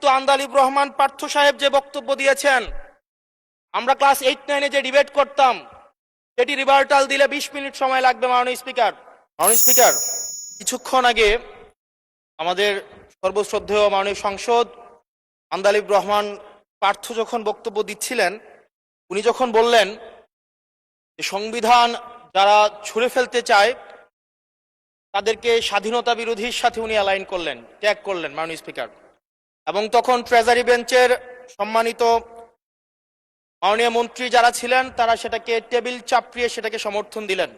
কিন্তু আন্দালিব রহমান পার্থ সাহেব যে বক্তব্য দিয়েছেন, আমরা ক্লাস 8-9-এ যে ডিবেট করতাম সেটি রিভার্টাল দিলে 20 মিনিট সময় লাগবে। মাননীয় স্পিকার, কিছুক্ষণ আগে আমাদের সর্বশ্রদ্ধেয় মাননীয় সংসদ আন্দালিব রহমান পার্থ যখন বক্তব্য দিচ্ছিলেন, উনি যখন বললেন যে সংবিধান যারা ছুঁড়ে ফেলতে চায় তাদেরকে স্বাধীনতা বিরোধীর সাথে উনি অ্যালাইন করলেন, ট্যাগ করলেন মাননীয় স্পিকার। এবং তখন ট্রেজারি বেঞ্চের সম্মানিত মাননীয় মন্ত্রী যারা ছিলেন তারা সেটাকে টেবিল চাপড়িয়ে সেটাকে সমর্থন দিলেন।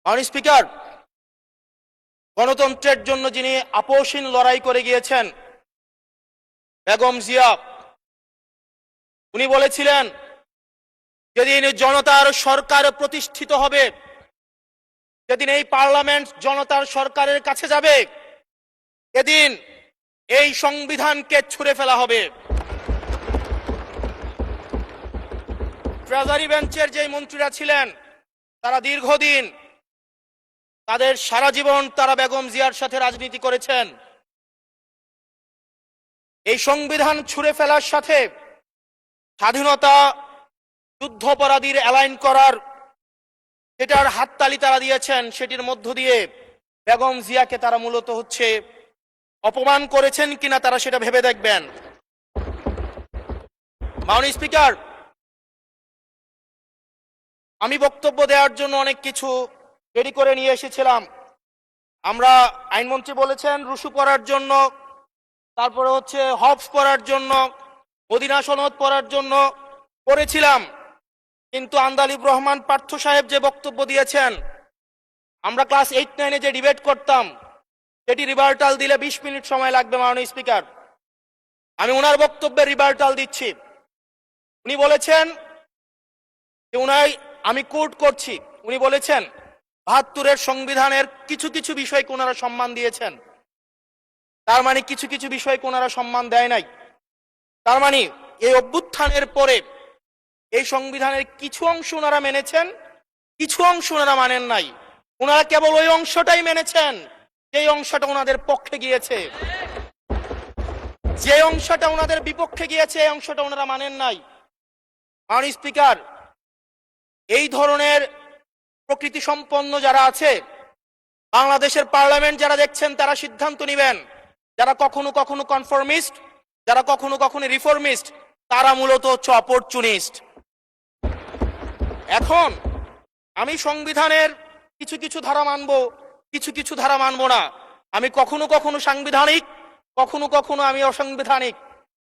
মাননীয় স্পিকার, গণতন্ত্রের জন্য যিনি আপোষহীন লড়াই করে গিয়েছেন বেগম জিয়া, উনি বলেছিলেন যেদিন জনতার সরকার প্রতিষ্ঠিত হবে, যেদিন এই পার্লামেন্ট জনতার সরকারের কাছে যাবে, এদিন এই সংবিধানকে ছুঁড়ে ফেলা হবে। ট্রেজারি বেঞ্চের যে মন্ত্রীরা ছিলেন তারা দীর্ঘদিন, তাদের সারা জীবন তারা বেগম জিয়ার সাথে রাজনীতি করেছেন। এই সংবিধান ছুঁড়ে ফেলার সাথে স্বাধীনতা যুদ্ধাপরাধীর অ্যালাইন করার সেটার হাততালি তারা দিয়েছেন, সেটির মধ্য দিয়ে বেগম জিয়াকে তারা মূলত অপমান করেছেন কিনা তারা সেটা ভেবে দেখবেন। মাননীয় স্পিকার, আমি বক্তব্য দেওয়ার জন্য অনেক কিছু রেডি করে নিয়ে এসেছিলাম। আমরা আইনমন্ত্রী বলেছেন রুশু পড়ার জন্য, তারপরে হবস পড়ার জন্য, মদিনা সনদ পড়ার জন্য করেছিলাম, কিন্তু আন্দালিব রহমান পার্থ সাহেব যে বক্তব্য দিয়েছেন, আমরা ক্লাস 8-9-এ যে ডিবেট করতাম সেটি রিভার্টাল দিলে 20 মিনিট সময় লাগবে। মাননীয় স্পিকার, আমি ওনার বক্তব্যের রিভার্টাল দিচ্ছি। উনি বলেছেন যে আমি কোট করছি, উনি বলেছেন ৭২-এর সংবিধানের কিছু কিছু বিষয়কে ওনারা সম্মান দিয়েছেন, তার মানে কিছু কিছু বিষয়কে ওনারা সম্মান দেয় নাই। তার মানে এই অভ্যুত্থানের পরে এই সংবিধানের কিছু অংশ ওনারা মেনেছেন, কিছু অংশ ওনারা মানেন নাই। ওনারা কেবল ওই অংশটাই মেনেছেন যে অংশটা ওনাদের পক্ষে গিয়েছে, যে অংশটা ওনাদের বিপক্ষে গিয়েছে এই অংশটা ওনারা মানেন নাই। মাননীয় স্পিকার, এই ধরনের প্রকৃতি সম্পন্ন যারা আছে বাংলাদেশের পার্লামেন্ট যারা দেখছেন তারা সিদ্ধান্ত নেবেন, যারা কখনো কখনো কনফরমিস্ট, যারা কখনো কখনো রিফর্মিস্ট, তারা মূলত অপরচুনিস্ট। এখন আমি সংবিধানের কিছু কিছু ধারা মানব, কিছু কিছু ধারা মানব না। আমি কখনো কখনো সাংবিধানিক, কখনো কখনো আমি অসাংবিধানিক।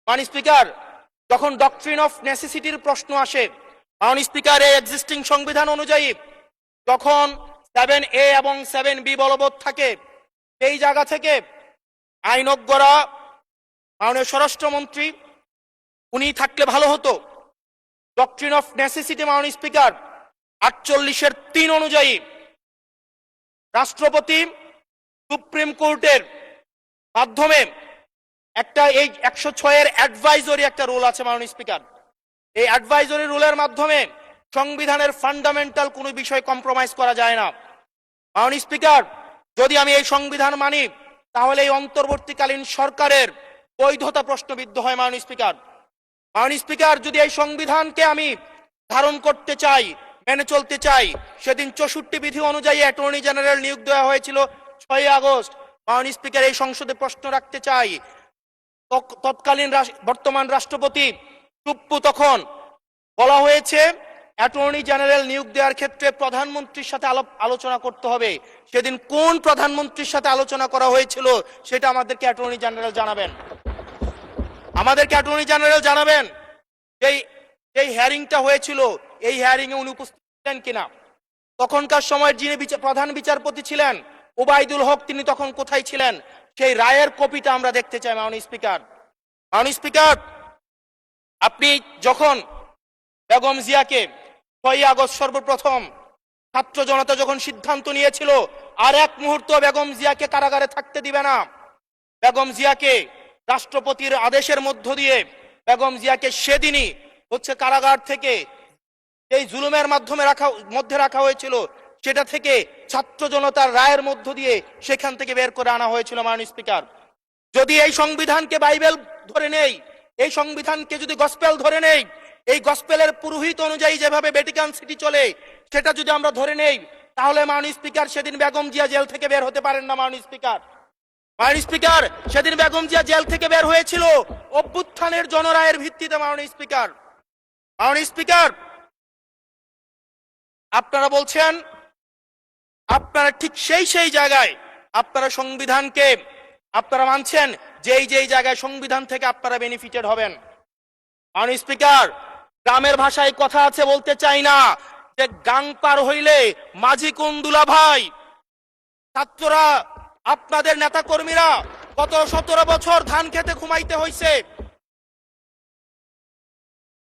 মাননীয় স্পিকার, যখন ডক্ট্রিন অফ নেসেসিটির প্রশ্ন আসে, মাননীয় স্পিকার, এই এক্সিস্টিং সংবিধান অনুযায়ী যখন 7A এবং 7B বলবৎ থাকে, সেই জায়গা থেকে আইনজ্ঞরা, মাননীয় স্বরাষ্ট্রমন্ত্রী উনি থাকলে ভালো হতো। ডক্ট্রিন অফ নেসেসিটি মাননীয় স্পিকার 48-3 অনুযায়ী রাষ্ট্রপতি সুপ্রিম কোর্টের মাধ্যমে এই 106-এর অ্যাডভাইজরি একটা রুল আছে মাননীয় স্পিকার। এই অ্যাডভাইজরি রুলের মাধ্যমে সংবিধানের ফান্ডামেন্টাল কোনো বিষয় কম্প্রোমাইজ করা যায় না। মাননীয় স্পিকার, যদি আমি এই সংবিধান মানি তাহলে এই অন্তর্বর্তীকালীন সরকারের বৈধতা প্রশ্নবিদ্ধ হয়। মাননীয় স্পিকার, যদি এই সংবিধানকে আমি ধারণ করতে চাই, মেনে চলতে চাই, সেদিন 64 বিধি অনুযায়ী অ্যাটর্নি জেনারেল নিয়োগ দেওয়া হয়েছিল 6 আগস্ট। মাননীয় স্পিকার, এই সংসদে প্রশ্ন রাখতে চাই, তৎকালীন বর্তমান রাষ্ট্রপতি টুপ্পু, তখন বলা হয়েছে অ্যাটর্নি জেনারেল নিয়োগ দেওয়ার ক্ষেত্রে প্রধানমন্ত্রীর সাথে আলোচনা করতে হবে। সেদিন কোন প্রধানমন্ত্রীর সাথে আলোচনা করা হয়েছিল সেটা আমাদেরকে অ্যাটর্নি জেনারেল জানাবেন। এই হিয়ারিংটা হয়েছিল, এই হিয়ারিং এ উনি উপস্থিত ছিলেন কিনা, তখনকার সময় যিনি প্রধান বিচারপতি ছিলেন ওবায়দুল হক, তিনি তখন কোথায় ছিলেন, সেই রায়ের কপিটা আমরা দেখতে চাই। মাননীয় স্পিকার, আপনি যখন বেগম জিয়াকে 6 আগস্ট সর্বপ্রথম ছাত্র জনতা যখন সিদ্ধান্ত নিয়েছিল আর এক মুহূর্ত বেগম জিয়াকে কারাগারে থাকতে দিবে না, বেগম জিয়াকে রাষ্ট্রপতির আদেশের মধ্য দিয়ে বেগম জিয়াকে সেদিনই কারাগার থেকে এই জুলুমের মধ্যে রাখা হয়েছিল, সেটা থেকে ছাত্র জনতার রায়ের মধ্য দিয়ে সেখান থেকে বের করে আনা হয়েছিল। মাননীয় স্পিকার, যদি এই সংবিধানকে বাইবেল ধরে নেই, এই সংবিধানকে যদি গসপেল ধরে নেই, এই গসপেলের পুরোহিত অনুযায়ী যেভাবে ভ্যাটিকান সিটি চলে সেটা যদি আমরা ধরে নেই, তাহলে মাননীয় স্পিকার সেদিন বেগম জিয়া জেল থেকে বের হতে পারেন না। মাননীয় স্পিকার সেদিন বেগম জিয়া জেল থেকে বের হয়েছিল অভ্যুত্থানের জনরায়ের ভিত্তিতে। মাননীয় স্পিকার আপনারা বলছেন, আপনারা ঠিক সেই জায়গায় আপনারা সংবিধানকে আপনারা মানছেন যেই জায়গায় সংবিধান থেকে আপনারা বেনিফিটেড হবেন। মাননীয় স্পিকার, গ্রামের ভাষায় কথা আছে, বলতে চাই না, যে গাং পার হইলে মাঝি কোন দুলা ভাই। ছাত্ররা, আপনাদের নেতা কর্মীরা গত 17 বছর ধান খেতে ঘুমাইতে হয়েছে,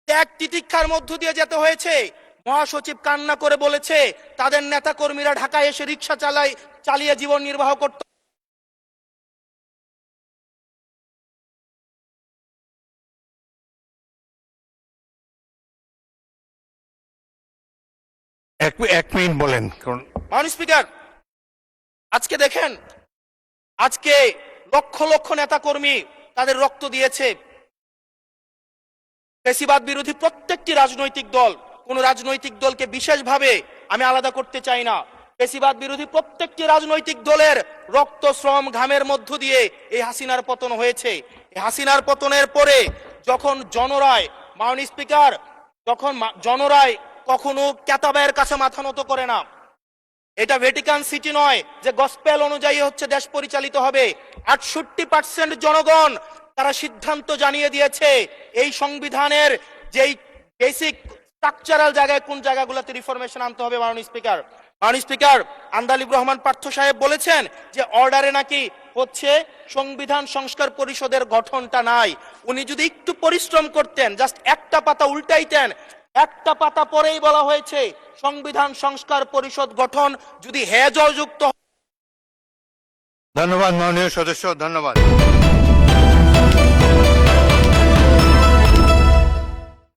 ত্যাগ তিতিক্ষার মধ্য দিয়ে যেতে হয়েছে। মহাসচিব কান্না করে বলেছে তাদের নেতা কর্মীরা ঢাকায় এসে রিক্সা চালিয়ে জীবন নির্বাহ করত। এক মিনিট বলেন। মাননীয় স্পিকার, আজকে দেখেন, আজকে লক্ষ লক্ষ নেতা কর্মী তাদের রক্ত দিয়েছে। ফ্যাসিবাদ বিরোধী প্রত্যেকটি রাজনৈতিক দল, কোন রাজনৈতিক দলকে বিশেষভাবে আমি আলাদা করতে চাই না, ফ্যাসিবাদ বিরোধী প্রত্যেকটি রাজনৈতিক দলের রক্ত, শ্রম, ঘামের মধ্য দিয়ে এই হাসিনার পতন হয়েছে। এই হাসিনার পতনের পরে যখন জনরায়, মাননীয় স্পিকার, যখন জনরায় কখনো কেতাবের কাছে মাথা নত করে না। এটা ভ্যাটিকান সিটি নয় যে গসপেল অনুযায়ী হচ্ছে দেশ পরিচালিত হবে। 68% জনগণ তারা সিদ্ধান্ত জানিয়ে দিয়েছে এই সংবিধানের যেই বেসিক স্ট্রাকচারাল জায়গায় কোন জায়গাগুলোতে রিফরমেশন আনতে হবে। মাননীয় স্পিকার, আন্দালিব রহমান পার্থ সাহেব বলেছেন যে অর্ডারে নাকি হচ্ছে সংবিধান সংস্কার পরিষদের গঠনটা নাই। উনি যদি একটু পরিশ্রম করতেন, জাস্ট একটা পাতা উল্টাইতেন, একটা পাতা পরেই বলা হয়েছে সংবিধান সংস্কার পরিষদ গঠন যদি হেজযুক্ত। ধন্যবাদ মাননীয় সদস্য, ধন্যবাদ।